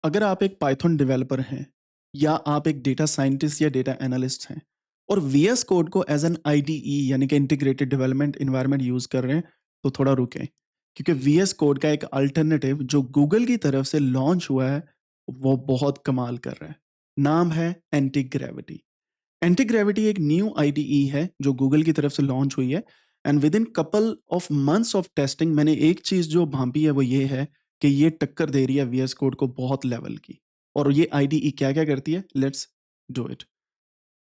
अगर आप एक पाइथन डेवलपर हैं या आप एक डेटा साइंटिस्ट या डेटा एनालिस्ट हैं और वीएस कोड को एज एन आईडीई यानी कि इंटीग्रेटेड डेवलपमेंट इन्वायरमेंट यूज कर रहे हैं तो थोड़ा रुकें, क्योंकि वीएस कोड का एक अल्टरनेटिव जो गूगल की तरफ से लॉन्च हुआ है वो बहुत कमाल कर रहा है। नाम है एंटी ग्रेविटी। एंटी ग्रेविटी एक न्यू आईडीई है जो गूगल की तरफ से लॉन्च हुई है। And with in couple of months of testing मैंने एक चीज जो भांपी है वो ये है कि ये टक्कर दे रही है वीएस कोड को बहुत लेवल की। और ये आईडीई क्या क्या करती है, let's do it.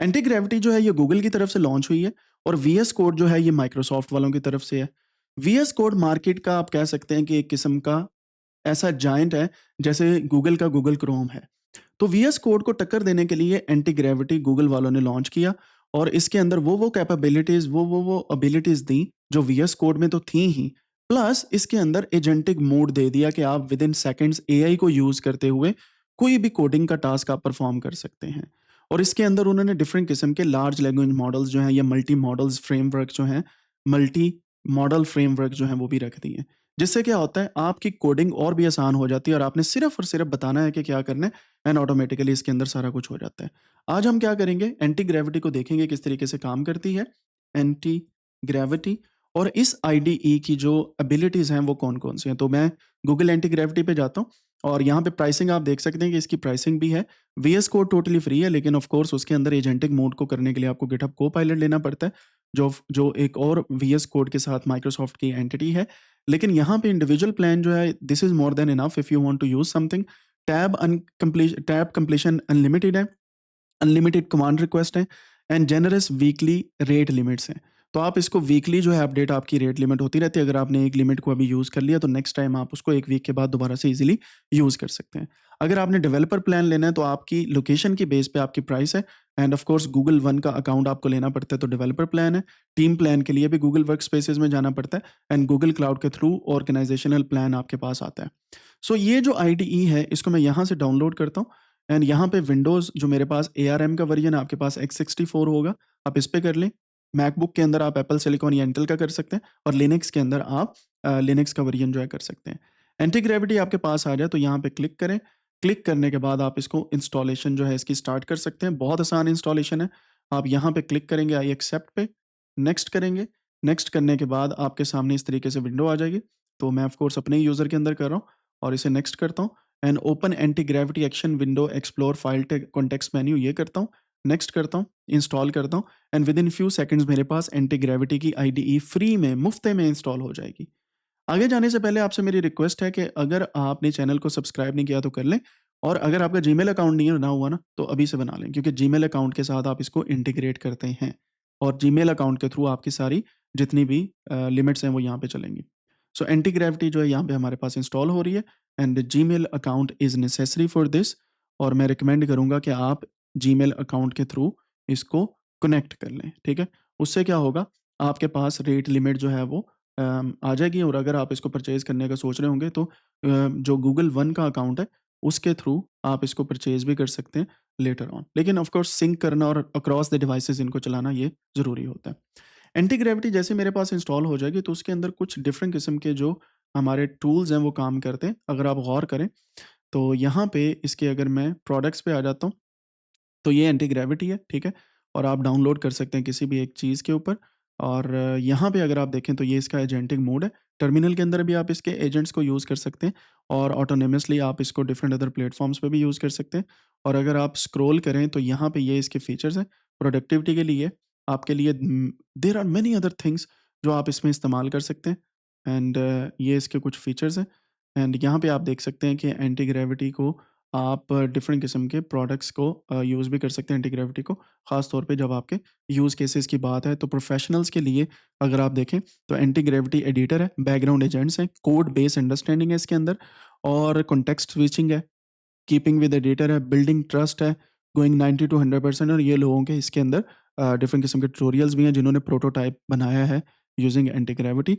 Anti gravity जो है ये गूगल की तरफ से लॉन्च हुई है और वीएस कोड जो है ये माइक्रोसॉफ्ट वालों की तरफ से है। वीएस कोड मार्केट का आप कह सकते हैं कि एक किस्म का ऐसा जायंट है जैसे गूगल का गूगल क्रोम है। तो वीएस कोड को टक्कर देने के लिए एंटी ग्रेविटी गूगल वालों ने लॉन्च किया और इसके अंदर वो कैपेबिलिटीज वो एबिलिटीज दी जो वीएस कोड में तो थी ही। प्लस इसके अंदर एजेंटिक मोड दे दिया कि आप विद इन सेकेंड्स एआई को यूज करते हुए कोई भी कोडिंग का टास्क आप परफॉर्म कर सकते हैं। और इसके अंदर उन्होंने डिफरेंट किस्म के लार्ज लैंग्वेज मॉडल्स जो हैं या मल्टी मॉडल्स फ्रेमवर्क जो हैं, मल्टी मॉडल फ्रेमवर्क जो हैं वो भी रख दिए हैं। जिससे क्या होता है आपकी कोडिंग और भी आसान हो जाती है और आपने सिर्फ और सिर्फ बताना है कि क्या करना है एंड ऑटोमेटिकली इसके अंदर सारा कुछ हो जाता है। आज हम क्या करेंगे, एंटी ग्रेविटी को देखेंगे किस तरीके से काम करती है एंटी ग्रेविटी, और इस आईडीई की जो एबिलिटीज हैं वो कौन कौन सी हैं। तो मैं गूगल एंटी ग्रेविटी पे जाता हूँ और यहाँ पे प्राइसिंग आप देख सकते हैं कि इसकी प्राइसिंग भी है। वीएस कोड टोटली फ्री है, लेकिन ऑफ कोर्स उसके अंदर एजेंटिक मोड को करने के लिए आपको गिटहब कोपायलट लेना पड़ता है जो जो एक और वीएस कोड के साथ माइक्रोसॉफ्ट की एंटिटी है। लेकिन यहाँ पे इंडिविजुअल प्लान जो है this is more than enough if you want to use something. Tab completion unlimited है, अनलिमिटेड कमांड रिक्वेस्ट है and generous weekly rate limits हैं। तो आप इसको वीकली जो है अपडेट आपकी रेट लिमिट होती रहती है। अगर आपने एक लिमिट को अभी यूज़ कर लिया तो नेक्स्ट टाइम आप उसको एक वीक के बाद दोबारा से इजीली यूज़ कर सकते हैं। अगर आपने डेवलपर प्लान लेना है तो आपकी लोकेशन की बेस पे आपकी प्राइस है। And of course Google one का अकाउंट आपको लेना पड़ता है तो डेवलपर प्लान है। टीम प्लान के लिए भी गूगल वर्क स्पेसेस में जाना पड़ता है एंड गूगल क्लाउड के थ्रू ऑर्गेनाइजेशनल प्लान आपके पास आता है। सो ये जो आईडीई है इसको मैं यहाँ से डाउनलोड करता हूँ एंड यहाँ पे विंडोज़ जो मेरे पास ARM का वर्जन है, आपके पास x64 होगा, आप इस पे कर लें। मैकबुक के अंदर आप एप्पल सिलिकॉन या इंटेल का कर सकते हैं और लिनक्स के अंदर आप लिनक्स का वर्जन जो है कर सकते हैं। एंटी ग्रेविटी आपके पास आ जाए तो यहाँ पे क्लिक करें। क्लिक करने के बाद आप इसको इंस्टॉलेशन जो है इसकी स्टार्ट कर सकते हैं। बहुत आसान इंस्टॉलेशन है। आप यहाँ पे क्लिक करेंगे आई एक्सेप्ट पे, नेक्स्ट करेंगे। नेक्स्ट करने के बाद आपके सामने इस तरीके से विंडो आ जाएगी। तो मैं ऑफ कोर्स अपने यूज़र के अंदर कर रहा हूँ और इसे नेक्स्ट करता हूँ and open anti gravity action window explore file context menu ये करता हूँ, नेक्स्ट करता हूँ, इंस्टॉल करता हूँ and with in few seconds मेरे पास एंटी ग्रेविटी की आईडीई फ्री में मुफ्त में इंस्टॉल हो जाएगी। आगे जाने से पहले आपसे मेरी रिक्वेस्ट है कि अगर आपने चैनल को सब्सक्राइब नहीं किया तो कर लें और अगर आपका जीमेल अकाउंट नहीं बना हुआ ना तो अभी से बना लें, क्योंकि जीमेल अकाउंट के साथ आप इसको इंटीग्रेट करते हैं और जीमेल अकाउंट के थ्रू आपकी सारी जितनी भी लिमिट्स हैं वो यहाँ पे चलेंगी। सो एंटी ग्रेविटी जो है यहाँ पे हमारे पास इंस्टॉल हो रही है and Gmail account is necessary for this. और मैं रिकमेंड करूँगा कि आप जीमेल अकाउंट के थ्रू इसको कनेक्ट कर लें, ठीक है। उससे क्या होगा, आपके पास रेट लिमिट जो है वो आ जाएगी और अगर आप इसको परचेज़ करने का सोच रहे होंगे तो जो गूगल वन का अकाउंट है उसके थ्रू आप इसको परचेज़ भी कर सकते हैं लेटर ऑन। लेकिन ऑफ कोर्स सिंक करना और अक्रॉस द डिवाइसेज़ इनको चलाना ये ज़रूरी होता है। एंटी ग्रेविटी जैसे मेरे पास इंस्टॉल हो जाएगी तो उसके अंदर कुछ डिफरेंट किस्म के जो हमारे टूल्स हैं वो काम करते हैं। अगर आप गौर करें तो यहाँ पे इसके अगर मैं प्रोडक्ट्स पे आ जाता हूँ तो ये एंटी ग्रेविटी है, ठीक है? और आप डाउनलोड कर सकते हैं किसी भी एक चीज़ के ऊपर। और यहाँ पे अगर आप देखें तो ये इसका एजेंटिक मोड है। टर्मिनल के अंदर भी आप इसके एजेंट्स को यूज़ कर सकते हैं और ऑटोनोमसली आप इसको डिफरेंट अदर प्लेटफ़ॉर्म्स पे भी यूज़ कर सकते हैं। और अगर आप स्क्रॉल करें तो यहाँ पे ये इसके फीचर्स हैं। प्रोडक्टिविटी के लिए, आपके लिए there are many other things जो आप इसमें इस्तेमाल कर सकते हैं एंड ये इसके कुछ फीचर्स हैं। एंड यहाँ पे आप देख सकते हैं कि एंटी ग्रेविटी को आप डिफरेंट किस्म के प्रोडक्ट्स को यूज़ भी कर सकते हैं एंटी ग्रेविटी को, ख़ास तौर पे जब आपके यूज़ केसेस की बात है। तो प्रोफेशनल्स के लिए अगर आप देखें तो एंटी ग्रेविटी एडिटर है, बैकग्राउंड एजेंट्स हैं, कोड बेस अंडरस्टैंडिंग है इसके अंदर और कॉन्टेक्स्ट स्विचिंग है, कीपिंग विद एडिटर है, बिल्डिंग ट्रस्ट है, गोइंग 90 टू 100% और ये लोगों के इसके अंदर डिफरेंट किस्म के ट्यूटोरियल्स भी हैं जिन्होंने प्रोटोटाइप बनाया है यूजिंग एंटी ग्रेविटी।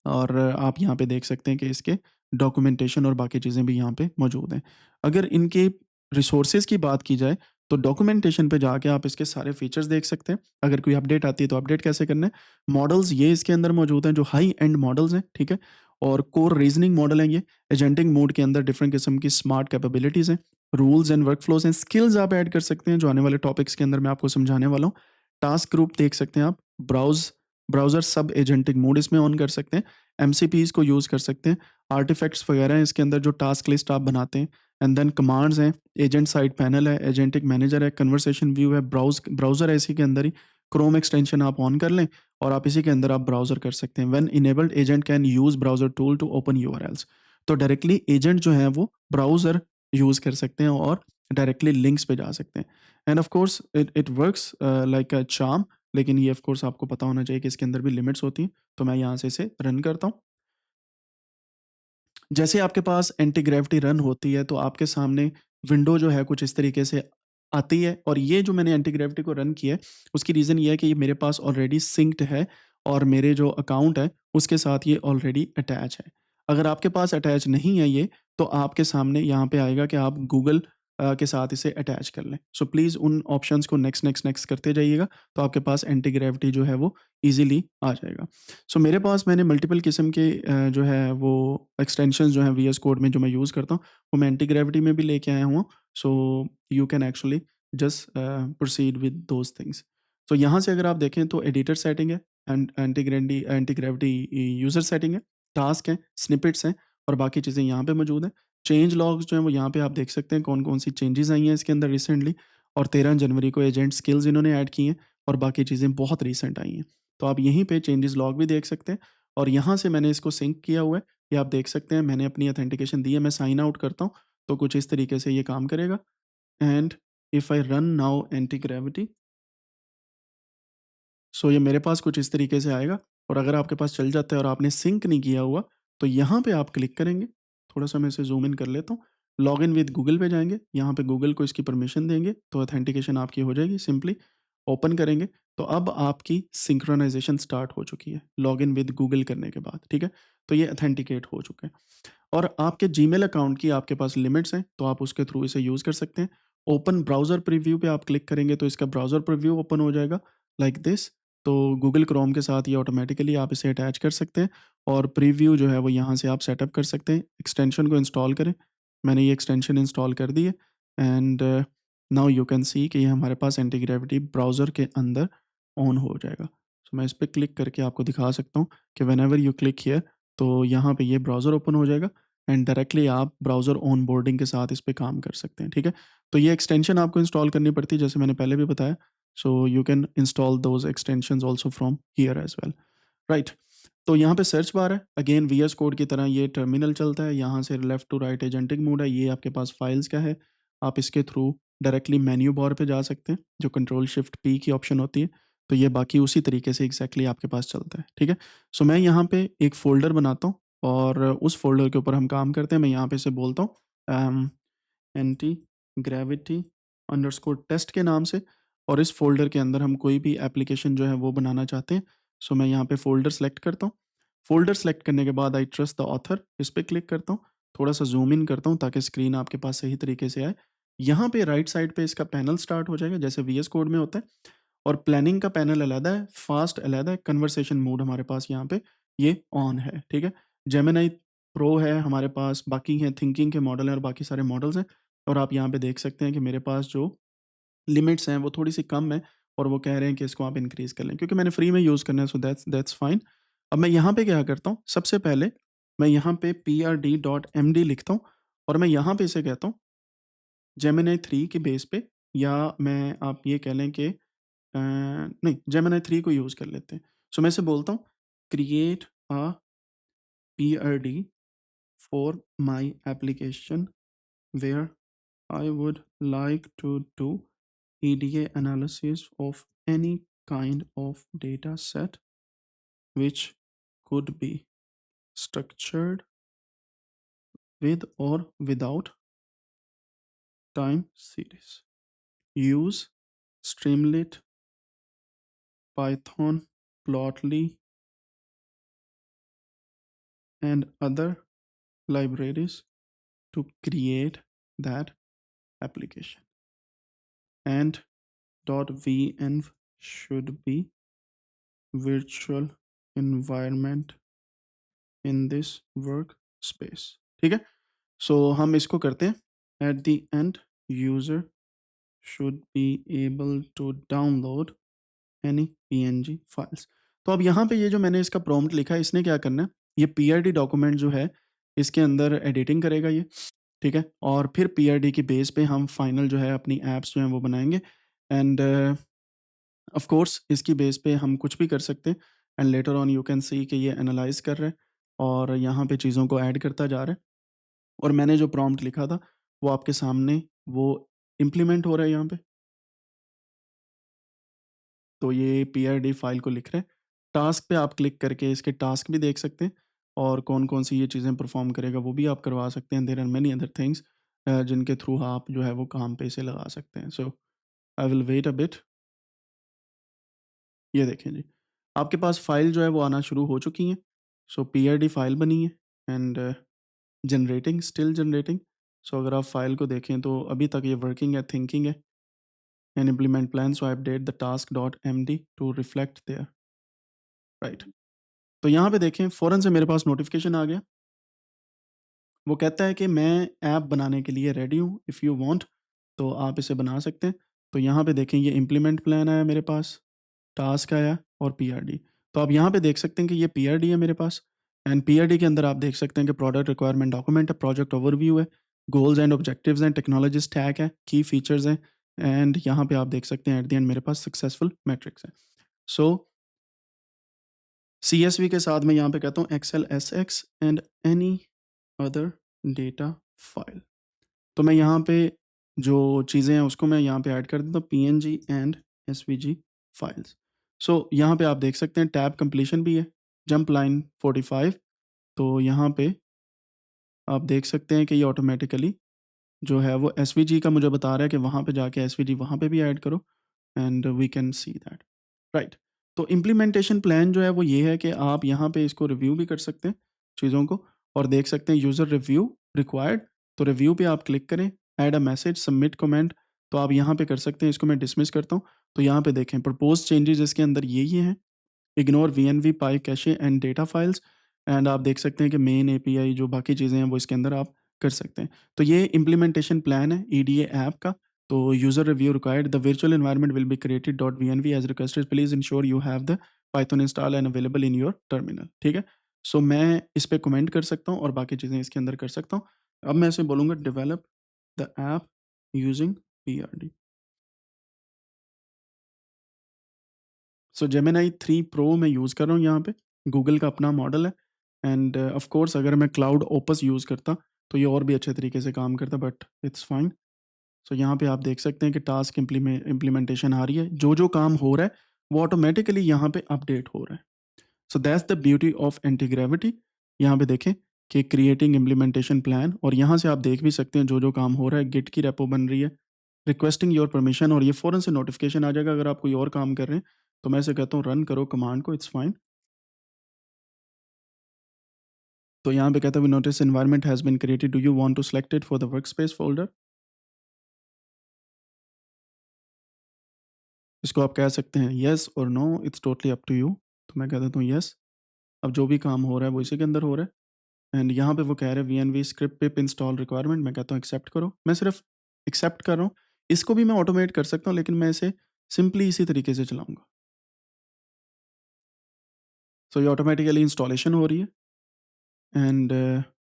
और आप यहाँ पे देख सकते हैं कि इसके डॉक्यूमेंटेशन और बाकी चीज़ें भी यहाँ पे मौजूद हैं। अगर इनके रिसोर्सेज़ की बात की जाए तो डॉक्यूमेंटेशन पे जाके आप इसके सारे फीचर्स देख सकते हैं। अगर कोई अपडेट आती है तो अपडेट कैसे करना है। मॉडल्स ये इसके अंदर मौजूद हैं जो हाई एंड मॉडल्स हैं, ठीक है? और कोर रीजनिंग मॉडल है ये। एजेंटिक मोड के अंदर डिफरेंट किस्म की स्मार्ट कैपेबिलिटीज़ हैं, रूल्स एंड वर्कफ्लोज हैं, स्किल्स आप ऐड कर सकते हैं जो आने वाले टॉपिक्स के अंदर मैं आपको समझाने वाला हूँ। टास्क ग्रुप देख सकते हैं आप, ब्राउज़र सब एजेंटिक मोड इसमें ऑन कर सकते हैं, एमसीपीज़ को यूज़ कर सकते हैं, आर्टिफैक्ट्स वगैरह हैं इसके अंदर जो टास्क लिस्ट आप बनाते हैं, एंड देन कमांड्स हैं, एजेंट साइड पैनल है, एजेंटिक मैनेजर है, कन्वर्सेशन व्यू है, ब्राउज़र है इसी के अंदर ही, क्रोम एक्सटेंशन आप ऑन कर लें और आप इसी के अंदर आप ब्राउज़र कर सकते हैं। When enabled agent can use browser tool to open URLs. तो डायरेक्टली एजेंट जो है वो ब्राउज़र यूज़ कर सकते हैं और डायरेक्टली लिंक्स पे जा सकते हैं। And of course it it works like a charm, लेकिन ये ऑफ कोर्स आपको पता होना चाहिए कि इसके अंदर भी लिमिट्स होती हैं। तो मैं यहाँ से इसे रन करता हूँ। जैसे आपके पास एंटी ग्रेविटी रन होती है तो आपके सामने विंडो जो है कुछ इस तरीके से आती है, और ये जो मैंने एंटी ग्रेविटी को रन किया है उसकी रीज़न ये है कि ये मेरे पास ऑलरेडी सिंक्ड है और मेरे जो अकाउंट है उसके साथ ये ऑलरेडी अटैच है। अगर आपके पास अटैच नहीं है ये, तो आपके सामने यहाँ पे आएगा कि आप गूगल के साथ इसे अटैच कर लें। सो प्लीज़ उन ऑप्शंस को नेक्स्ट नेक्स्ट नेक्स्ट करते जाइएगा, तो आपके पास एंटी ग्रेविटी जो है वो ईजिली आ जाएगा। सो मेरे पास मैंने मल्टीपल किस्म के जो है वो एक्सटेंशंस जो हैं वीएस कोड में जो मैं यूज़ करता हूँ, वो मैं एंटी ग्रेविटी में भी लेके आया हूँ। So you can actually just proceed with those things. तो यहाँ से अगर आप देखें तो एडिटर सेटिंग है, एंटी ग्रेविटी यूज़र सेटिंग है, टास्क हैं, स्निपेट्स हैं और बाकी चीज़ें यहाँ पे मौजूद हैं। चेंज लॉग्स जो हैं वो यहाँ पे आप देख सकते हैं कौन-कौन सी चेंजेज़ आई हैं इसके अंदर रिसेंटली, और 13 जनवरी को एजेंट स्किल्स इन्होंने ऐड की हैं और बाकी चीज़ें बहुत रीसेंट आई हैं। तो आप यहीं पे चेंजेस लॉग भी देख सकते हैं और यहाँ से मैंने इसको सिंक किया हुआ है। ये आप देख सकते हैं मैंने अपनी ऑथेंटिकेशन दी है, मैं साइन आउट करता हूँ, तो कुछ इस तरीके से ये काम करेगा। And if I run now anti gravity, so ये मेरे पास कुछ इस तरीके से आएगा। और अगर आपके पास चल जाता है और आपने सिंक नहीं किया हुआ, तो यहाँ पे आप क्लिक करेंगे। थोड़ा-सा मैं इसे ज़ूम इन कर लेता हूँ। लॉगिन विद गूगल पे जाएँगे, यहाँ पे गूगल को इसकी परमिशन देंगे, तो ऑथेंटिकेशन आपकी हो जाएगी। सिंपली ओपन करेंगे, तो अब आपकी सिंक्रोनाइज़ेशन स्टार्ट हो चुकी है, लॉगिन विद गूगल करने के बाद, ठीक है? तो ये ऑथेंटिकेट हो चुका है। और आपके जीमेल अकाउंट की आपके पास लिमिट्स हैं, तो आप उसके थ्रू इसे यूज़ कर सकते हैं। ओपन ब्राउज़र प्रीव्यू पे आप क्लिक करेंगे, तो इसका ब्राउज़र प्रीव्यू ओपन हो जाएगा लाइक दिस। तो गूगल क्रोम के साथ ये ऑटोमैटिकली आप इसे अटैच कर सकते हैं और प्रीव्यू जो है वो यहाँ से आप सेटअप कर सकते हैं। एक्सटेंशन को इंस्टॉल करें। मैंने ये एक्सटेंशन इंस्टॉल कर दी है and now you can see कि ये हमारे पास एंटी ग्रेविटी ब्राउज़र के अंदर ऑन हो जाएगा। सो मैं इस पे क्लिक करके आपको दिखा सकता हूँ कि व्हेनेवर यू क्लिक हियर, तो यहाँ पे ये ब्राउज़र ओपन हो जाएगा एंड डायरेक्टली आप ब्राउज़र ऑनबोर्डिंग के साथ इस पे काम कर सकते हैं, ठीक है? तो ये एक्सटेंशन आपको इंस्टॉल करनी पड़ती है जैसे मैंने पहले भी बताया। So you can install those extensions also from here as well, right? तो यहाँ पे सर्च बार है, अगेन वीएस कोड की तरह ये टर्मिनल चलता है, यहाँ से left to right agentic mode है, ये आपके पास फाइल्स का है। आप इसके थ्रू डायरेक्टली मेन्यू बार पे जा सकते हैं, जो कंट्रोल शिफ्ट पी की ऑप्शन होती है, तो ये बाकी उसी तरीके से एग्ज़ैक्टली आपके पास चलता है, ठीक है? सो मैं यहाँ पे एक फ़ोल्डर बनाता हूँ और उस फ़ोल्डर के ऊपर हम काम करते हैं। मैं यहाँ पे इसे बोलता हूँ एंटी ग्रेविटी अंडरस्कोर टेस्ट के नाम से, और इस फ़ोल्डर के अंदर हम कोई भी एप्लीकेशन जो है वो बनाना चाहते हैं। सो मैं यहाँ पे फ़ोल्डर सेलेक्ट करता हूँ। फ़ोल्डर सेलेक्ट करने के बाद आई ट्रस्ट द ऑथर, इस पे क्लिक करता हूँ। थोड़ा-सा ज़ूम इन करता हूँ ताकि स्क्रीन आपके पास सही तरीके से आए। यहाँ पे राइट साइड पे इसका पैनल स्टार्ट हो जाएगा जैसे वीएस कोड में होता है, और प्लानिंग का पैनल अलग है, फास्ट अलग है, कन्वर्सेशन मोड हमारे पास यहाँ पे ये ऑन है, ठीक है? जेमिनी प्रो है हमारे पास, बाकी हैं थिंकिंग के मॉडल हैं और बाकी सारे मॉडल्स हैं, और आप यहाँ पे देख सकते हैं कि मेरे पास जो लिमिट्स हैं वो थोड़ी-सी कम है और वो कह रहे हैं कि इसको आप इंक्रीज़ कर लें, क्योंकि मैंने फ्री में यूज़ करना है, सो दैट्स फाइन। अब मैं यहाँ पे क्या करता हूँ, सबसे पहले मैं यहाँ पे prd.md लिखता हूँ और मैं यहाँ पे इसे कहता हूँ जेमिनी 3 के बेस पे, या मैं आप ये कह लें कि नहीं, जेमिनी 3 को यूज़ कर लेते हैं। सो मैं इसे बोलता हूँ create a PRD for my application where I would like to do EDA analysis of any kind of data set which could be structured with or without time series. Use Streamlit, Python, Plotly, and other libraries to create that application. And .venv should be virtual environment in this workspace. ठीक है, so हम इसको करते हैं at the end user should be able to download any PNG files. तो अब यहाँ पे ये जो मैंने इसका प्रॉम्प्ट लिखा है, इसने क्या करना है, ये पीआरडी डॉक्यूमेंट जो है इसके अंदर एडिटिंग करेगा ये। ठीक है, और फिर पीआरडी की बेस पे हम फाइनल जो है अपनी एप्स जो हैं वो बनाएंगे। एंड ऑफ कोर्स इसकी बेस पे हम कुछ भी कर सकते हैं। And later on you can see कि ये एनालाइज कर रहा है और यहाँ पे चीज़ों को ऐड करता जा रहा है। और मैंने जो प्रॉम्प्ट लिखा था वो आपके सामने वो इम्प्लीमेंट हो रहा है यहाँ पे। तो ये पीआरडी फाइल को लिख रहे हैं। टास्क पे आप क्लिक करके इसके टास्क भी देख सकते हैं और कौन-कौन सी ये चीज़ें परफ़ॉर्म करेगा वो भी आप करवा सकते हैं। There are many other things जिनके थ्रू आप जो है वो काम पे इसे लगा सकते हैं। So I will wait a bit. ये देखें जी, आपके पास फ़ाइल जो है वो आना शुरू हो चुकी हैं। सो पीआरडी फ़ाइल बनी है एंड जनरेटिंग, स्टिल जनरेटिंग। सो अगर आप फ़ाइल को देखें तो अभी तक ये वर्किंग है, थिंकिंग है। And implement plan, so I update the task dot MD to reflect there, right. तो यहाँ पे देखें फ़ौरन से मेरे पास नोटिफ़िकेशन आ गया। वो कहता है कि मैं ऐप बनाने के लिए रेडी हूँ, इफ़ यू वांट तो आप इसे बना सकते हैं। तो यहाँ पे देखें ये इम्प्लीमेंट प्लान आया मेरे पास, टास्क आया और पीआरडी। तो आप यहाँ पे देख सकते हैं कि ये पीआरडी है मेरे पास। एंड पीआरडी के अंदर आप देख सकते हैं कि प्रोडक्ट रिक्वायरमेंट डॉक्यूमेंट है, प्रोजेक्ट ओवरव्यू है, गोल्स एंड ऑब्जेक्टिव्स हैं, टेक्नोलॉजी स्टैक है, की फीचर्स हैं। एंड यहाँ पे आप देख सकते हैं एट द एंड मेरे पास सक्सेसफुल मैट्रिक्स है। सो सीएसवी के साथ मैं यहाँ पे कहता हूँ XLSX and any other data file. तो मैं यहाँ पे जो चीज़ें हैं उसको मैं यहाँ पे ऐड कर देता हूँ, पीएनजी एंड एसवीजी फाइल्स। सो यहाँ पे आप देख सकते हैं टैब कंप्लीशन भी है, जंप लाइन 45। तो यहाँ पे आप देख सकते हैं कि ये ऑटोमेटिकली जो है वो एसवीजी का मुझे बता रहा है कि वहाँ पे जाके एसवीजी वहाँ पे भी ऐड करो and we can see that, right. तो इम्प्लीमेंटेशन प्लान जो है वो ये है कि आप यहाँ पे इसको रिव्यू भी कर सकते हैं चीज़ों को और देख सकते हैं यूज़र रिव्यू रिक्वायर्ड। तो रिव्यू पे आप क्लिक करें, add a message, submit comment. तो आप यहाँ पे कर सकते हैं, इसको मैं डिसमिस करता हूँ। तो यहाँ पे देखें प्रपोज चेंजेस इसके अंदर ये हैं, ignore venv py cache and data files. And आप देख सकते हैं कि मेन एपीआई जो बाकी चीज़ें हैं वो इसके अंदर आप कर सकते हैं। तो ये इम्प्लीमेंटेशन प्लान है ईडीए ऐप का। तो user review required, the virtual environment will be created dot venv as requested, please ensure you have the python install and available in your terminal. ठीक है, सो मैं इस पे कमेंट कर सकता हूँ और बाकी चीज़ें इसके अंदर कर सकता हूँ। अब मैं इसे बोलूँगा develop the app using PRD. So Gemini 3 pro मैं यूज़ कर रहा हूँ यहाँ पे, गूगल का अपना मॉडल है। एंड ऑफ कोर्स अगर मैं क्लाउड ओपस यूज़ करता तो ये और भी अच्छे तरीके से काम करता, बट इट्स फाइन। सो यहाँ पे आप देख सकते हैं कि टास्क इम्प्लीमेंटेशन आ रही है, जो जो काम हो रहा है वो ऑटोमेटिकली यहाँ पे अपडेट हो रहा है। So that's the beauty of anti gravity. यहाँ पे देखें कि क्रिएटिंग इम्प्लीमेंटेशन प्लान, और यहाँ से आप देख भी सकते हैं जो जो काम हो रहा है, गिट की रेपो बन रही है, रिक्वेस्टिंग योर परमिशन, और ये फ़ौरन से नोटिफिकेशन आ जाएगा अगर आप कोई और काम कर रहे हैं। तो मैं इसे कहता हूँ रन करो कमांड को, इट्स फाइन। तो यहाँ पे कहता है we notice environment has been created, do you want to select it for the workspace folder. इसको आप कह सकते हैं येस और no, it's totally up to you. तो मैं कह देता हूँ येस। अब जो भी काम हो रहा है वो इसी के अंदर हो रहा है। एंड यहाँ पे वो कह रहे हैं वीएनवी स्क्रिप्ट पिप इंस्टॉल रिक्वायरमेंट, मैं कहता हूँ एक्सेप्ट करो। मैं सिर्फ एक्सेप्ट कर रहा हूँ। इसको भी मैं ऑटोमेट कर सकता हूँ लेकिन मैं इसे सिंपली इसी तरीके से चलाऊँगा। सो ये ऑटोमेटिकली इंस्टॉलेशन हो रही है एंड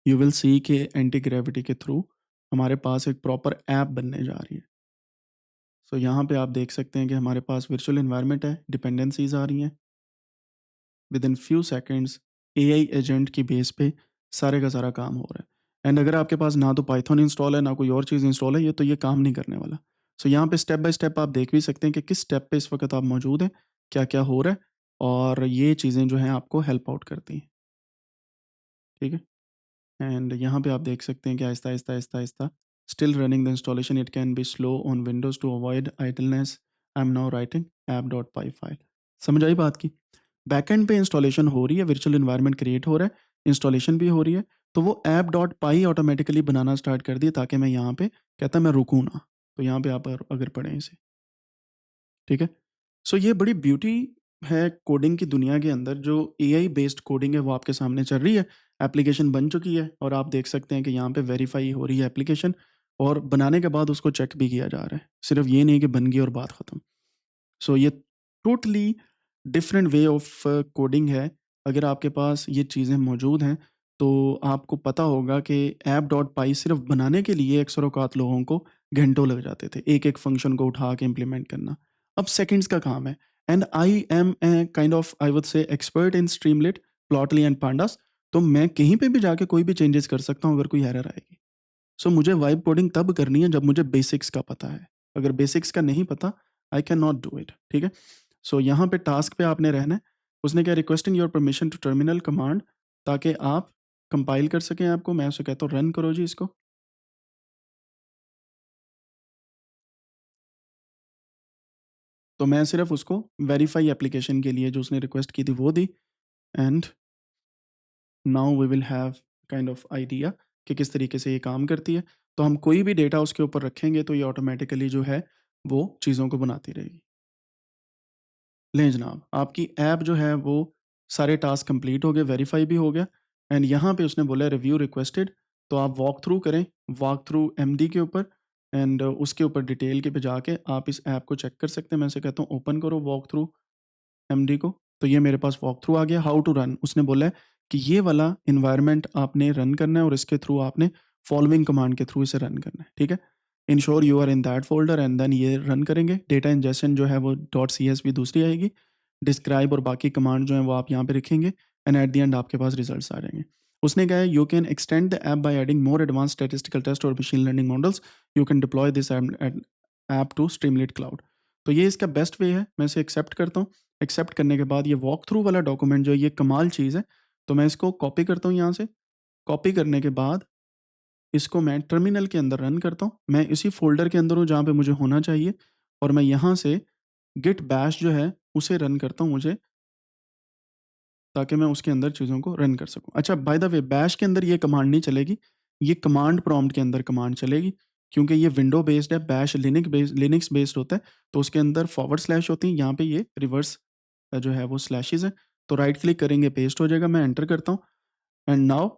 यू विल सी के एंटी ग्रेविटी के थ्रू हमारे पास एक प्रॉपर ऐप बनने जा रही है। सो यहाँ पे आप देख सकते हैं कि हमारे पास वर्चुअल एनवायरनमेंट है, डिपेंडेंसीज़ आ रही हैं। With in few seconds AI agent की बेस पे सारे का सारा काम हो रहा है। एंड अगर आपके पास ना तो पाइथन इंस्टॉल है ना कोई और चीज़ इंस्टॉल है, ये काम नहीं करने वाला। सो यहाँ पे स्टेप बाय स्टेप आप देख भी सकते हैं कि किस स्टेप पे इस वक्त आप मौजूद हैं, क्या क्या हो रहा है, और ये चीज़ें जो हैं आपको हेल्प आउट करती हैं। ठीक है, एंड यहाँ पे आप देख सकते हैं कि Aahista Aahista Aahista Aahista still running the installation, it can be slow on Windows to avoid idleness, I am now writing app dot pi file. समझ आई बात की। बैकएंड पे इंस्टॉलेशन हो रही है, वर्चुअल एनवायरनमेंट क्रिएट हो रहा है, इंस्टॉलेशन भी हो रही है। तो वो ऐप डॉट पाई ऑटोमेटिकली बनाना स्टार्ट कर दिया ताकि मैं यहाँ पे कहता मैं रुकूँ ना। तो यहाँ पे आप अगर पढ़ें इसे, ठीक है। सो ये बड़ी ब्यूटी है कोडिंग की दुनिया के अंदर, जो एआई बेस्ड कोडिंग है वो आपके सामने चल रही है। एप्लीकेशन बन चुकी है और आप देख सकते हैं कि यहाँ पे वेरीफाई हो रही है एप्लीकेशन और बनाने के बाद उसको चेक भी किया जा रहा है। सिर्फ ये नहीं कि बन गई और बात खत्म। सो ये totally different way of coding है। अगर आपके पास ये चीज़ें मौजूद हैं तो आपको पता होगा कि ऐप डॉट पाई सिर्फ बनाने के लिए अक्सर औकात लोगों को घंटों लग जाते थे एक एक फंक्शन को उठा के इम्प्लीमेंट करना। अब सेकंड्स का काम है। And I am kind of I would say expert in Streamlit, Plotly and pandas. तो मैं कहीं पे भी जाके कोई भी चेंजेस कर सकता हूँ अगर कोई एरर आएगी। सो मुझे वाइब कोडिंग तब करनी है जब मुझे बेसिक्स का पता है। अगर बेसिक्स का नहीं पता, I can not do it. ठीक है। सो यहाँ पे टास्क पे आपने रहना है। उसने क्या, requesting your permission to terminal command, ताकि आप कंपाइल कर सकें ऐप को। मैं उसे कहता हूँ रन करो जी इसको। तो मैं सिर्फ उसको वेरीफाई एप्लीकेशन के लिए जो उसने रिक्वेस्ट की थी वो दी। And now we will have kind of idea कि किस तरीके से ये काम करती है। तो हम कोई भी डेटा उसके ऊपर रखेंगे तो ये ऑटोमेटिकली जो है वो चीज़ों को बनाती रहेगी। लें जनाब, आपकी ऐप जो है वो सारे टास्क कंप्लीट हो गए, वेरीफाई भी हो गया। एंड यहाँ पे उसने बोला रिव्यू रिक्वेस्टेड। तो आप वॉक थ्रू करें, वॉक थ्रू एमडी के ऊपर। एंड उसके ऊपर डिटेल के पे जाके आप इस ऐप को चेक कर सकते हैं। मैं उसे कहता हूँ ओपन करो वॉक थ्रू एमडी को। तो ये मेरे पास वॉक थ्रू आ गया। हाउ टू रन, उसने बोला है कि ये वाला इन्वायरमेंट आपने रन करना है और इसके थ्रू आपने फॉलोइंग कमांड के थ्रू इसे रन करना है। ठीक है। Ensure you are in that folder and then ये रन करेंगे। डेटा इंजेक्शन जो है वो डॉट सी एस वी दूसरी आएगी। डिस्क्राइब और बाकी कमांड जो है वो आप यहाँ पे रखेंगे। एंड एट द एंड आपके पास रिजल्ट्स आ जाएंगे। उसने कहा है you can extend the app by adding more advance statistical test और machine learning models. You can deploy this app to Streamlit cloud. तो ये इसका बेस्ट वे है। मैं इसे एक्सेप्ट करता हूँ। एक्सेप्ट करने के बाद ये वॉक थ्रू वाला डॉक्यूमेंट जो है ये कमाल चीज़ है। तो मैं इसको कॉपी करता हूँ यहाँ से। कॉपी करने के बाद इसको मैं टर्मिनल के अंदर रन करता हूँ। मैं इसी फ़ोल्डर के अंदर हूँ जहाँ पे मुझे होना चाहिए। और मैं यहाँ से गिट बैश जो है उसे रन करता हूँ मुझे, ताकि मैं उसके अंदर चीज़ों को रन कर सकूँ। अच्छा, बाय द वे बैश के अंदर ये कमांड नहीं चलेगी, ये कमांड प्रॉम्प्ट के अंदर कमांड चलेगी। क्योंकि ये विंडो बेस्ड है, बैश लिनक्स बेस्ड होता है। तो उसके अंदर फॉरवर्ड स्लैश होती है, यहाँ पे ये रिवर्स जो है वो स्लैशेज़ हैं। तो राइट क्लिक करेंगे, पेस्ट हो जाएगा। मैं एंटर करता हूँ। एंड नाउ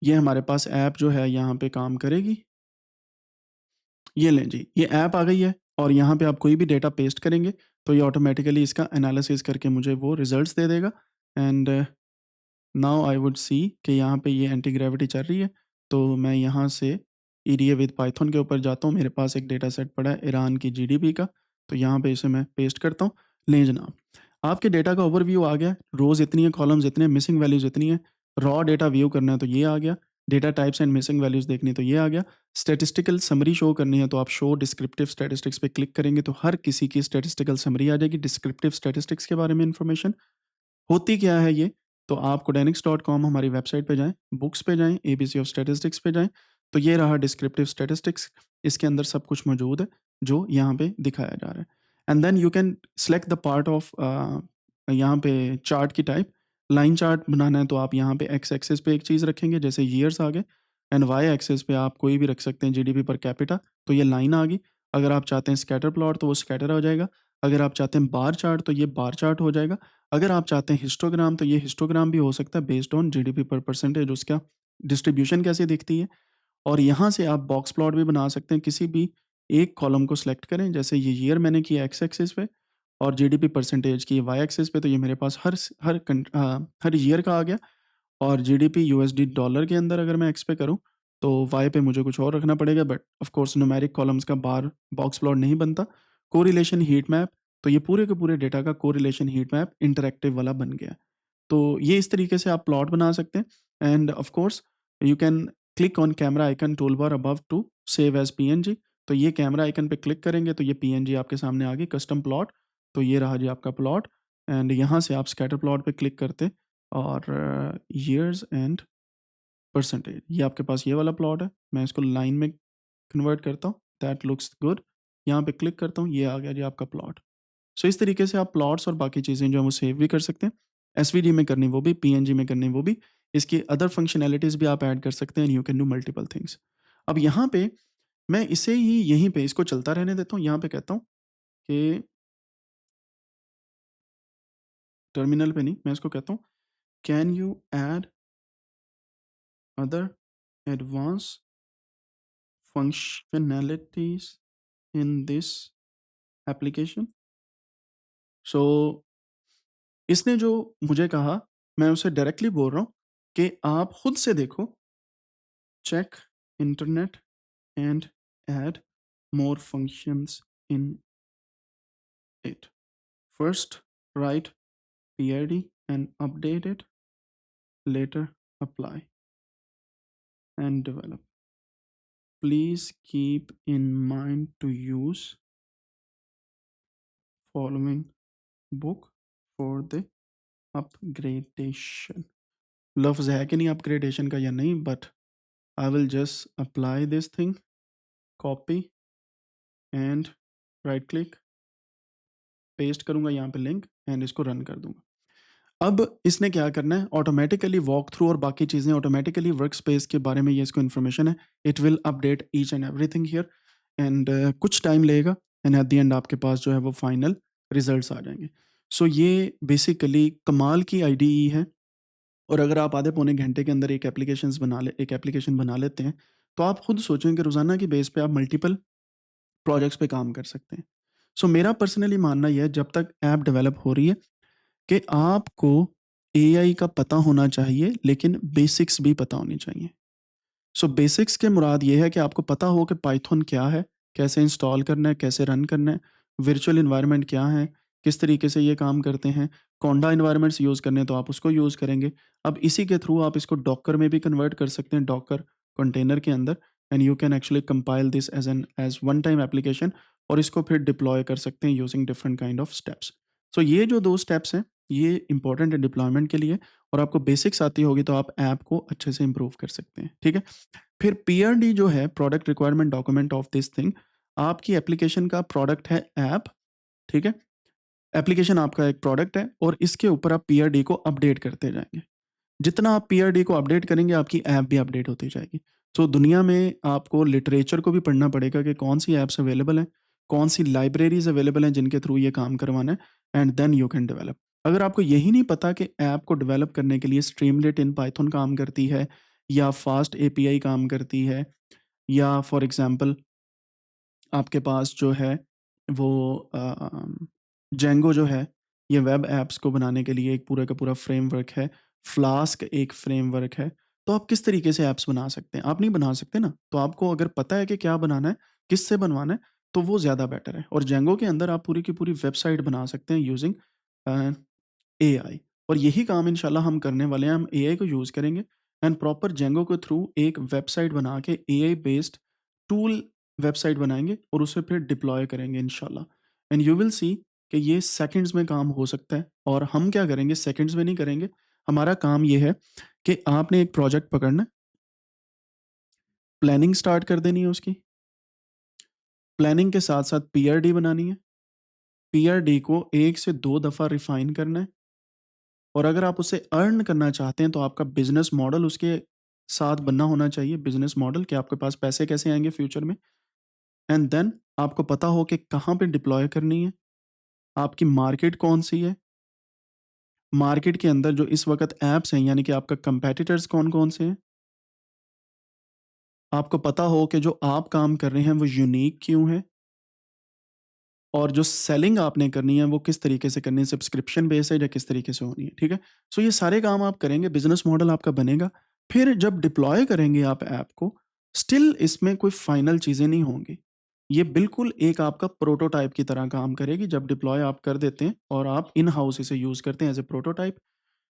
ये हमारे पास ऐप जो है यहाँ पे काम करेगी। ये लें जी, ये ऐप आ गई है और यहाँ पे आप कोई भी डेटा पेस्ट करेंगे तो ये ऑटोमेटिकली इसका एनालिसिस करके मुझे वो रिजल्ट्स दे देगा। And now I would see कि यहाँ पे ये एंटी ग्रेविटी चल रही है। तो मैं यहाँ से ईडीए विद पाइथन के ऊपर जाता हूँ। मेरे पास एक डेटा सेट पड़ा है ईरान की जीडीपी का। तो यहाँ पे इसे मैं पेस्ट करता हूँ। लें जनाब, आपके डेटा का ओवरव्यू आ गया। रोज़ इतनी है, कॉलम्स इतने, मिसिंग वैल्यूज़ इतनी है। रॉ डेटा व्यू करना है तो ये आ गया। Data types and missing values देखनी है तो ये आ गया। स्टैटिस्टिकल समरी शो करनी है तो आप शो डिस्क्रिप्टिव स्टैटिस्टिक्स पे क्लिक करेंगे तो हर किसी की स्टैटिस्टिकल समरी आ जाएगी। डिस्क्रिप्टिव स्टैटिस्टिक्स के बारे में इन्फॉर्मेशन होती क्या है ये? तो आप कोडेनिक्स.com हमारी वेबसाइट पे जाएँ, बुक्स पे जाएँ, एबीसी ऑफ स्टैटिस्टिक्स पे जाएँ। तो ये रहा डिस्क्रिप्टिव स्टैटिस्टिक्स। इसके अंदर सब कुछ मौजूद है जो यहाँ पे दिखाया जा रहा है। And then you can select the part of यहाँ पे चार्ट की टाइप। लाइन चार्ट बनाना है तो आप यहाँ पे एक्स एक्सिस पे एक चीज़ रखेंगे, जैसे ईयर्स आ गए। एंड वाई एक्सिस पे आप कोई भी रख सकते हैं, जीडीपी पर कैपिटा। तो ये लाइन आ गई। अगर आप चाहते हैं स्कैटर प्लॉट तो वो स्कैटर हो जाएगा। अगर आप चाहते हैं बार चार्ट तो ये बार चार्ट हो जाएगा। अगर आप चाहते हैं हिस्टोग्राम तो ये हिस्टोग्राम भी हो सकता है बेस्ड ऑन जीडीपी पर परसेंटेज, उसका डिस्ट्रीब्यूशन कैसे दिखती है। और यहाँ से आप बॉक्स प्लॉट भी बना सकते हैं। किसी भी एक कॉलम को सिलेक्ट करें, जैसे ये ईयर मैंने किया एक्स एक्सिस पे और जीडीपी परसेंटेज की वाई एक्सिस पे। तो ये मेरे पास हर ईयर का आ गया। और जीडीपी यूएसडी डॉलर के अंदर अगर मैं एक्स पे करूँ तो वाई पे मुझे कुछ और रखना पड़ेगा। But of course numeric columns का बार बॉक्स प्लॉट नहीं बनता। कोरिलेशन हीट मैप, तो ये पूरे के पूरे डेटा का कोरिलेशन हीट मैप इंटरैक्टिव वाला बन गया। तो ये इस तरीके से आप प्लॉट बना सकते हैं। And of course you can click on camera icon tool bar above to save as PNG. तो ये कैमरा आइकन पे क्लिक करेंगे तो ये पीएनजी आपके सामने आ गई, कस्टम प्लॉट। तो ये रहा जी आपका प्लॉट। एंड यहाँ से आप स्कैटर प्लॉट पे क्लिक करते और ईयर्स एंड परसेंटेज, ये आपके पास ये वाला प्लॉट है। मैं इसको लाइन में कन्वर्ट करता हूँ, दैट लुक्स गुड। यहाँ पे क्लिक करता हूँ, ये आ गया जी आपका प्लॉट। सो इस तरीके से आप प्लॉट्स और बाकी चीज़ें जो है वो सेव भी कर सकते हैं। एसवीजी में करनी वो भी, पीएनजी में करनी वो भी। इसकी अदर फंक्शनैलिटीज़ भी आप ऐड कर सकते हैं। And you can do multiple things. अब यहाँ पे मैं इसे ही यहीं पे इसको चलता रहने देता हूँ। यहाँ पे कहता हूँ कि टर्मिनल पे नहीं, मैं इसको कहता हूँ can you add other advance functionalities in this application? सो इसने जो मुझे कहा, मैं उसे डायरेक्टली बोल रहा हूँ कि आप खुद से देखो, check internet and add more functions in it. First, write PID and update it. Later, apply and develop. Please keep in mind to use following book for the upgradation. लफ्ज़ है कि नहीं अपग्रेडेशन का या नहीं, but I will just apply this thing, copy and right click, paste करूंगा यहाँ पे लिंक एंड इसको रन कर दूंगा। अब इसने क्या करना है, ऑटोमेटिकली वॉक थ्रू और बाकी चीज़ें ऑटोमेटिकली वर्क स्पेस के बारे में ये इसको इन्फॉर्मेशन है, it will update each and everything here and कुछ टाइम लगेगा एंड एट द एंड आपके पास जो है वो फाइनल रिजल्ट्स आ जाएंगे। सो ये बेसिकली कमाल की आईडीई है और अगर आप आधे पौने घंटे के अंदर एक एप्लीकेशन बना लेते हैं, तो आप खुद सोचें कि रोज़ाना की बेस पे आप मल्टीपल प्रोजेक्ट्स पे काम कर सकते हैं। सो मेरा पर्सनली मानना ये है, जब तक ऐप डेवलप हो रही है, कि आपको एआई का पता होना चाहिए, लेकिन बेसिक्स भी पता होनी चाहिए। सो बेसिक्स के मुराद ये है कि आपको पता हो कि पाइथन क्या है, कैसे इंस्टॉल करना है, कैसे रन करना है, वर्चुअल एनवायरनमेंट क्या है, किस तरीके से ये काम करते हैं। कॉन्डा एनवायरनमेंट्स यूज़ करने हैं तो आप उसको यूज़ करेंगे। अब इसी के थ्रू आप इसको डॉकर में भी कन्वर्ट कर सकते हैं, डॉकर कंटेनर के अंदर, and you can actually compile this as one time application और इसको फिर डिप्लॉय कर सकते हैं using different kind of steps. So ये जो 2 स्टेप्स हैं, ये इंपॉर्टेंट है डिप्लॉयमेंट के लिए और आपको बेसिक्स आती होगी तो आप ऐप को अच्छे से इम्प्रूव कर सकते हैं, ठीक है? फिर पीआरडी जो है, product requirement document of this thing, आपकी एप्लीकेशन का प्रोडक्ट है ऐप, ठीक है? एप्लीकेशन आपका एक प्रोडक्ट है और इसके ऊपर आप पीआरडी को अपडेट करते जाएँगे। जितना आप पीआरडी को अपडेट करेंगे, आपकी ऐप भी अपडेट होती जाएगी। तो दुनिया में आपको लिटरेचर को भी पढ़ना पड़ेगा कि कौन-सी ऐप्स अवेलेबल हैं, कौन-सी लाइब्रेरीज़ अवेलेबल हैं जिनके थ्रू ये काम करवाना है and then you can develop. अगर आपको यही नहीं पता कि ऐप को डेवलप करने के लिए स्ट्रीमलेट इन पाइथन काम करती है या फास्ट एपीआई काम करती है या फॉर एग्ज़ाम्पल आपके पास जो है वो जेंगो जो है, ये वेब ऐप्स को बनाने के लिए एक पूरा का पूरा फ्रेमवर्क है। फ्लास्क एक फ्रेमवर्क है। तो आप किस तरीके से ऐप्स बना सकते हैं? आप नहीं बना सकते ना। तो आपको अगर पता है कि क्या बनाना है, किससे बनवाना है, तो वो ज़्यादा बेटर है। और जेंगो के अंदर आप पूरी की पूरी वेबसाइट बना सकते हैं यूज़िंग अ, एआई और यही काम इंशाल्लाह हम करने वाले हैं। हम एआई को यूज़ करेंगे एंड प्रॉपर जेंगो के थ्रू एक वेबसाइट बना के एआई बेस्ड टूल वेबसाइट बनाएँगे और उसे फिर डिप्लॉय करेंगे इंशाल्लाह एंड यू विल सी कि ये सेकंड्स में काम हो सकता है और हम क्या करेंगे, सेकंड्स में नहीं करेंगे। हमारा काम ये है कि आपने एक प्रोजेक्ट पकड़ना है, प्लानिंग स्टार्ट कर देनी है उसकी, प्लानिंग के साथ-साथ पीआरडी बनानी है, पीआरडी को 1 से 2 दफ़ा रिफाइन करना है और अगर आप उसे अर्न करना चाहते हैं तो आपका बिज़नेस मॉडल उसके साथ बनना होना चाहिए, बिज़नेस मॉडल कि आपके पास पैसे कैसे आएँगे फ्यूचर में एंड देन आपको पता हो कि कहाँ पे डिप्लॉय करनी है, आपकी मार्केट कौन-सी है, मार्केट के अंदर जो इस वक़्त ऐप्स हैं यानी कि आपका कंपैटिटर्स कौन-कौन से हैं, आपको पता हो कि जो आप काम कर रहे हैं वो यूनिक क्यों है और जो सेलिंग आपने करनी है वो किस तरीके से करनी है, सब्सक्रिप्शन बेस है या किस तरीके से होनी है, ठीक है? सो ये सारे काम आप करेंगे, बिज़नेस मॉडल आपका बनेगा। फिर जब डिप्लॉय करेंगे आप ऐप को, स्टिल इसमें कोई फाइनल चीज़ें नहीं होंगी। ये बिल्कुल एक आपका प्रोटोटाइप की तरह काम करेगी जब डिप्लॉय आप कर देते हैं और आप इन हाउस इसे यूज़ करते हैं एज़ अ प्रोटोटाइप।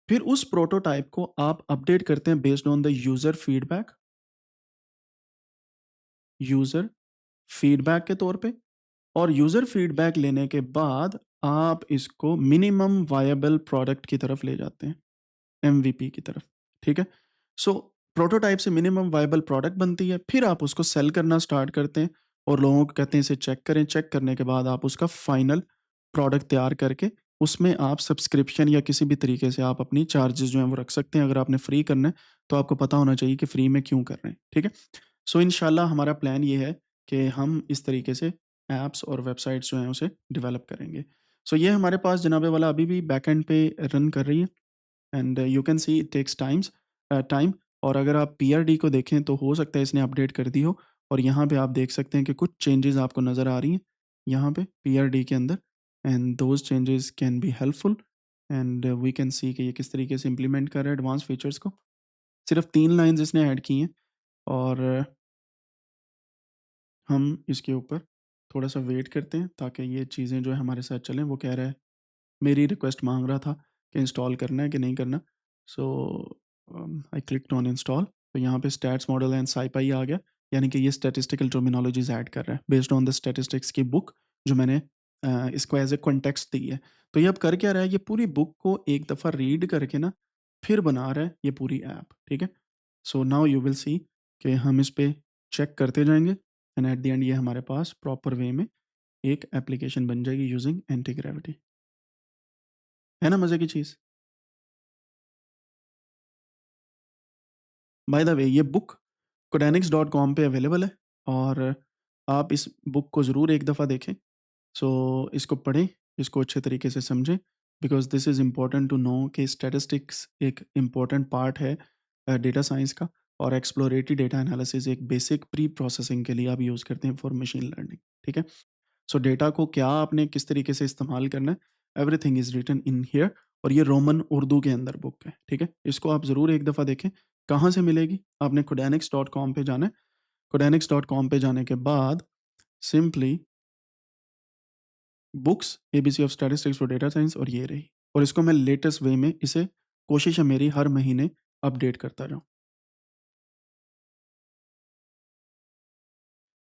फिर उस प्रोटोटाइप को आप अपडेट करते हैं based on the user feedback के तौर पे और यूज़र फीडबैक लेने के बाद आप इसको मिनिमम वायबल प्रोडक्ट की तरफ ले जाते हैं, एमवीपी की तरफ, ठीक है? सो प्रोटोटाइप से मिनिमम वायबल प्रोडक्ट बनती है, फिर आप उसको सेल करना स्टार्ट करते हैं और लोगों को कहते हैं इसे चेक करें, चेक करने के बाद आप उसका फाइनल प्रोडक्ट तैयार करके उसमें आप सब्सक्रिप्शन या किसी भी तरीके से आप अपनी चार्जेस जो हैं वो रख सकते हैं। अगर आपने फ्री करना है, तो आपको पता होना चाहिए कि फ्री में क्यों कर रहे हैं, ठीक है? सो इंशाल्लाह हमारा प्लान ये है कि हम इस तरीके से ऐप्स और वेबसाइट्स जो हैं उसे डेवलप करेंगे। सो ये हमारे पास जनाब वाला अभी भी बैकएंड पे रन कर रही है and you can see it takes time. और अगर आप पीआरडी को देखें तो हो सकता है इसने अपडेट कर दी हो, और यहाँ पे आप देख सकते हैं कि कुछ चेंजेस आपको नज़र आ रही हैं यहाँ पे पीआरडी के अंदर, and those changes can be helpful. And we can see कि ये किस तरीके से इम्प्लीमेंट कर रहा है एडवांस फीचर्स को। सिर्फ 3 लाइन्स इसने ऐड की हैं, और हम इसके ऊपर थोड़ा-सा वेट करते हैं ताकि ये चीज़ें जो है हमारे साथ चलें। वो कह रहा है, मेरी रिक्वेस्ट माँग रहा था कि इंस्टॉल करना है कि नहीं करना। सो आई क्लिक्ड ऑन इंस्टॉल। तो यहाँ पे स्टैट्स मॉडल एंड साइपाई आ गया, यानी कि ये स्टैटिस्टिकल टर्मिनोलॉजीज़ ऐड कर रहा है बेस्ड ऑन द स्टैटिस्टिक्स की बुक जो मैंने इसको एज़ ए कॉन्टेक्स्ट दी है। तो ये अब कर क्या रहा है, ये पूरी बुक को एक दफ़ा रीड करके ना फिर बना रहा है ये पूरी ऐप, ठीक है? सो नाउ यू विल सी कि हम इस पे चेक करते जाएँगे, एंड एट द एंड ये हमारे पास प्रॉपर वे में एक एप्लीकेशन बन जाएगी यूजिंग एंटी ग्रेविटी। है ना मज़े की चीज़? बाय द वे ये बुक codanix.com पे अवेलेबल है, और आप इस बुक को ज़रूर एक दफ़ा देखें। सो इसको पढ़ें, इसको अच्छे तरीके से समझें, because this is important to know कि स्टैटिस्टिक्स एक इम्पोर्टेंट पार्ट है डेटा साइंस का, और एक्सप्लोरेटरी डेटा एनालिसिस एक बेसिक प्री प्रोसेसिंग के लिए आप यूज़ करते हैं फॉर मशीन लर्निंग, ठीक है? सो डेटा को क्या आपने किस तरीके से इस्तेमाल करना है, everything is written in here, और ये रोमन उर्दू के अंदर बुक है, ठीक है? इसको आप ज़रूर एक दफ़ा देखें। कहाँ से मिलेगी? आपने codanix.com पे जाना है। codanix.com पे जाने के बाद simply books ABC of statistics for data science, और ये रही, और इसको मैं लेटेस्ट वे में इसे कोशिश है मेरी हर महीने अपडेट करता रहूँ।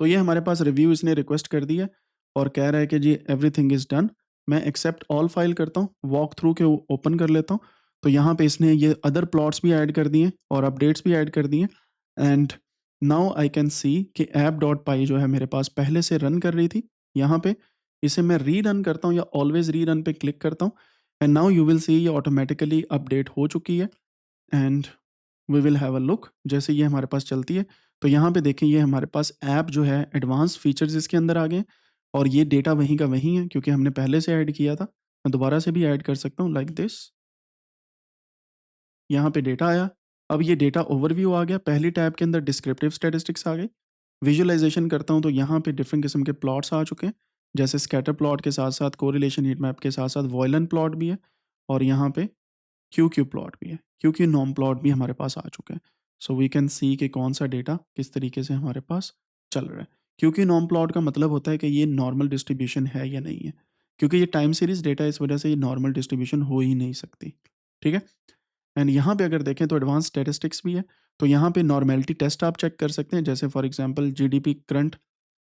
तो ये हमारे पास रिव्यू इसने रिक्वेस्ट कर दी है, और कह रहा है कि जी एवरीथिंग इज़ डन। मैं एक्सेप्ट ऑल फाइल करता हूँ, वॉक थ्रू के ओपन कर लेता हूँ। तो यहाँ पे इसने ये अदर प्लॉट्स भी ऐड कर दिए हैं और अपडेट्स भी ऐड कर दिए हैं, and now I can see कि ऐप डॉट पाई जो है मेरे पास पहले से रन कर रही थी यहाँ पे, इसे मैं रीरन करता हूँ या ऑलवेज रीरन पे क्लिक करता हूँ, and now you will see ये ऑटोमेटिकली अपडेट हो चुकी है, and we will have a look जैसे ये हमारे पास चलती है। तो यहाँ पे देखें ये हमारे पास ऐप जो है एडवांस फीचर्स इसके अंदर आ गए हैं, और ये डेटा वहीं का वहीं है क्योंकि हमने पहले से ऐड किया था। मैं दोबारा से भी ऐड कर सकता हूँ लाइक दिस। यहाँ पे डेटा आया। अब ये डेटा ओवरव्यू आ गया, पहली टैब के अंदर डिस्क्रिप्टिव स्टैटिस्टिक्स आ गई। विजुअलाइजेशन करता हूँ तो यहाँ पे डिफरेंट किस्म के प्लॉट्स आ चुके हैं, जैसे स्कैटर प्लॉट के साथ साथ कोरिलेशन हीट मैप के साथ साथ वॉयलन प्लॉट भी है, और यहाँ पे क्यू क्यू प्लॉट भी है, क्यू क्यू नॉर्म प्लॉट भी हमारे पास आ चुके हैं। सो वी कैन सी कि कौन सा डेटा किस तरीके से हमारे पास चल रहा है। क्यू क्यू नॉर्म प्लॉट का मतलब होता है कि ये नॉर्मल डिस्ट्रीब्यूशन है या नहीं है, क्योंकि ये टाइम सीरीज डेटा है, इस वजह से ये नॉर्मल डिस्ट्रीब्यूशन हो ही नहीं सकती, ठीक है? एंड यहाँ पे अगर देखें तो एडवांस स्टैटिस्टिक्स भी है, तो यहाँ पे नॉर्मेलिटी टेस्ट आप चेक कर सकते हैं, जैसे फॉर एग्जांपल जीडीपी करंट,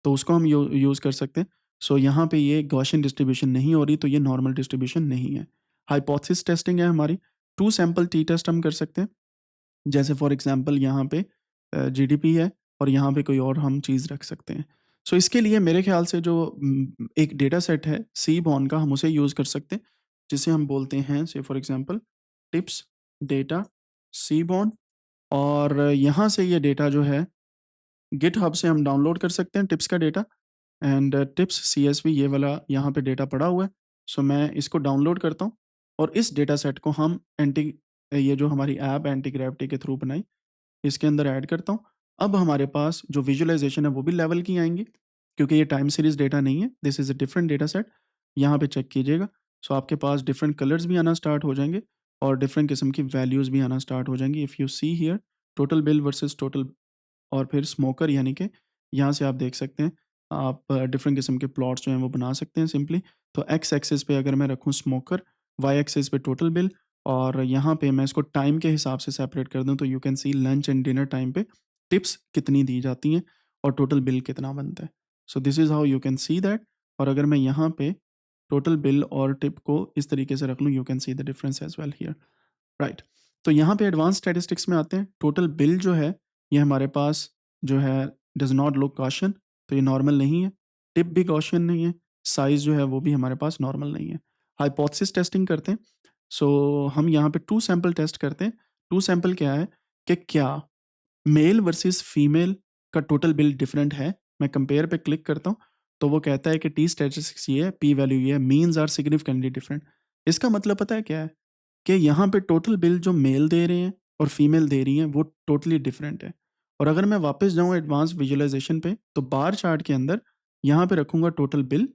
तो उसको हम यूज़ कर सकते हैं। सो यहाँ पे ये गॉसियन डिस्ट्रीब्यूशन नहीं हो रही, तो ये नॉर्मल डिस्ट्रीब्यूशन नहीं है। हाइपोथेसिस टेस्टिंग है हमारी, 2 सैंपल टी टेस्ट हम कर सकते हैं, जैसे फॉर एग्जांपल यहाँ पे जीडीपी है, और यहाँ पे कोई और हम चीज़ रख सकते हैं। सो इसके लिए मेरे ख्याल से जो एक डेटा सेट है सीबॉर्न का, हम उसे यूज़ कर सकते हैं, जिसे हम बोलते हैं say for example tips data seaborn, और यहाँ से ये डेटा जो है गिटहब से हम डाउनलोड कर सकते हैं टिप्स का डेटा, एंड टिप्स सीएसवी ये वाला यहाँ पे डेटा पड़ा हुआ है। सो मैं इसको डाउनलोड करता हूँ, और इस डेटा सेट को हम एंटी ये जो हमारी ऐप एंटी ग्रेविटी के थ्रू बनाई, इसके अंदर ऐड करता हूँ। अब हमारे पास जो विजुअलाइज़ेशन है वो भी लेवल की आएँगी, क्योंकि ये टाइम सीरीज़ डेटा नहीं है, this is a different data set. यहाँ पे चेक कीजिएगा। सो आपके पास डिफरेंट कलर्स भी आना स्टार्ट हो जाएँगे, और डिफरेंट किस्म की वैल्यूज़ भी आना स्टार्ट हो जाएँगी। If you see here total bill versus total, और फिर स्मोकर, यानी कि यहाँ से आप देख सकते हैं, आप डिफरेंट किस्म के प्लॉट्स जो हैं वो बना सकते हैं सिंपली। तो एक्स एक्सिस पे अगर मैं रखूँ स्मोकर, वाई एक्सिस पे टोटल बिल, और यहाँ पे मैं इसको टाइम के हिसाब से सेपरेट कर दूँ, तो you can C lunch and dinner time पे टिप्स कितनी दी जाती हैं और टोटल बिल कितना बनता है। So this is how you can see that. और अगर मैं यहाँ पे टोटल बिल और टिप को इस तरीके से रख लूँ, you can see the difference as well here. Right. तो यहाँ पे एडवांस स्टैटिस्टिक्स में आते हैं। टोटल बिल जो है, ये हमारे पास जो है डज़ नॉट लुक गॉसियन, तो ये नॉर्मल नहीं है। टिप भी गॉसियन नहीं है, साइज़ जो है वो भी हमारे पास नॉर्मल नहीं है। हाइपोथेसिस टेस्टिंग करते हैं। सो हम यहाँ पे 2 सैंपल टेस्ट करते हैं। 2 सैंपल क्या है कि क्या मेल वर्सेस फीमेल का टोटल बिल डिफरेंट है? मैं कंपेयर पे क्लिक करता हूँ, तो वो कहता है कि टी स्टैटिस्टिक्स ये है, पी वैल्यू ये है, मीन्स आर सिग्निफिकेंटली डिफरेंट। इसका मतलब पता है क्या है? कि यहाँ पे टोटल बिल जो मेल दे रहे हैं और फीमेल दे रही हैं वो टोटली डिफरेंट है। और अगर मैं वापस जाऊँ एडवांस विजुअलाइज़ेशन पे तो बार चार्ट के अंदर यहाँ पे रखूँगा टोटल बिल,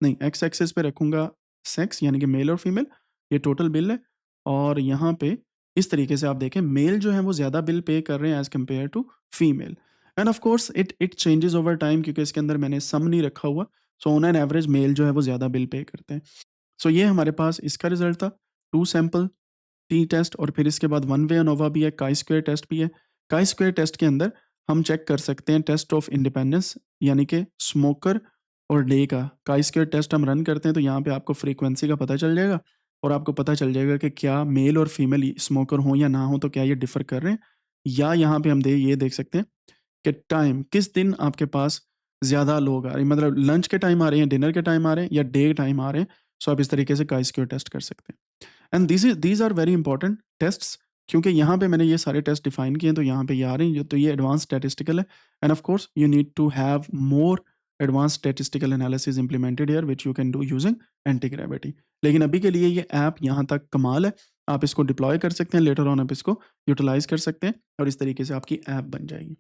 नहीं एक्स एक्सिस पे रखूँगा सेक्स यानी कि मेल और फीमेल, ये टोटल बिल है। और यहाँ पे इस तरीके से आप देखें मेल जो है वो ज़्यादा बिल पे कर रहे हैं as compare to female. And of course it it changes over time क्योंकि इसके अंदर मैंने सम नहीं रखा हुआ। So on an average male जो है वो ज़्यादा बिल पे करते हैं। सो ये हमारे पास इसका रिज़ल्ट था, 2 सैंपल, टी टेस्ट और फिर इसके बाद वन वे एनोवा भी है, काई स्क्वायर टेस्ट भी है। काई स्क्वायर टेस्ट के अंदर हम चेक कर सकते हैं टेस्ट ऑफ इंडिपेंडेंस यानी कि स्मोकर और डे का। काई स्क्वायर टेस्ट हम रन करते हैं तो यहाँ पे आपको फ्रीक्वेंसी का पता चल जाएगा और आपको पता चल जाएगा कि क्या मेल और फीमेल स्मोकर हों या ना हो तो क्या ये डिफ़र कर रहे हैं। या यहाँ पे हम ये देख सकते हैं कि टाइम किस दिन आपके पास ज़्यादा लोग आ रहे हैं, मतलब लंच के टाइम आ रहे हैं, डिनर के टाइम आ रहे हैं या डे टाइम आ रहे हैं। सो आप इस तरीके से काई स्क्वायर टेस्ट कर सकते हैं। And these are very important tests क्योंकि यहाँ पे मैंने ये सारे टेस्ट डिफाइन किए हैं तो यहाँ पे ये आ रही हैं तो ये एडवांस स्टैटिस्टिकल है। And of course you need to have more advance statistical analysis implemented here which you can do using Antigravity. लेकिन अभी के लिए ये ऐप यहाँ तक कमाल है, आप इसको डिप्लॉय कर सकते हैं, लेटर ऑन आप इसको यूटिलाइज कर सकते हैं और इस तरीके से आपकी ऐप बन जाएगी।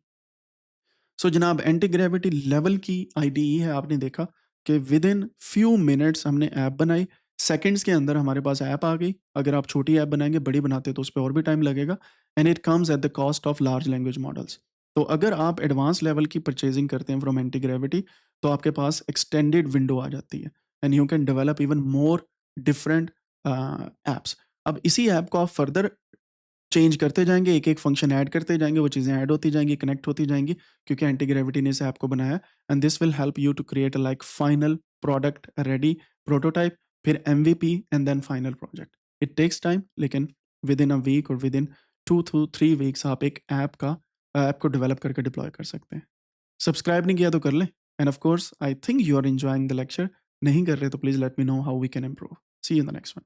सो जनाब एंटी ग्रेविटी लेवल की आईडीई है, आपने देखा कि विद इन फ्यू मिनट्स हमने ऐप बनाई, सेकंड्स के अंदर हमारे पास ऐप आ गई। अगर आप छोटी ऐप बनाएंगे, बड़ी बनाते तो उस पर और भी टाइम लगेगा। And it comes at the cost of large language models. तो अगर आप एडवांस लेवल की परचेजिंग करते हैं फ्रॉम एंटी ग्रेविटी तो आपके पास एक्सटेंडेड विंडो आ जाती है and you can develop even more different apps. अब इसी ऐप को आप फर्दर चेंज करते जाएँगे, एक-एक फंक्शन ऐड करते जाएँगे, वो चीज़ें ऐड होती जाएँगी, कनेक्ट होती जाएँगी क्योंकि एंटी ग्रेविटी ने इस ऐप को बनाया है। And this will help you to create a like final product ready prototype, फिर MVP and then final project. It takes time लेकिन विद इन अ वीक और विद इन 2 टू 3 वीक्स आप एक ऐप को develop करके deploy कर सकते हैं। सब्सक्राइब नहीं किया तो कर लें। And of course I think you are enjoying the lecture. नहीं कर रहे तो please let me know how we can improve. See you in the next one.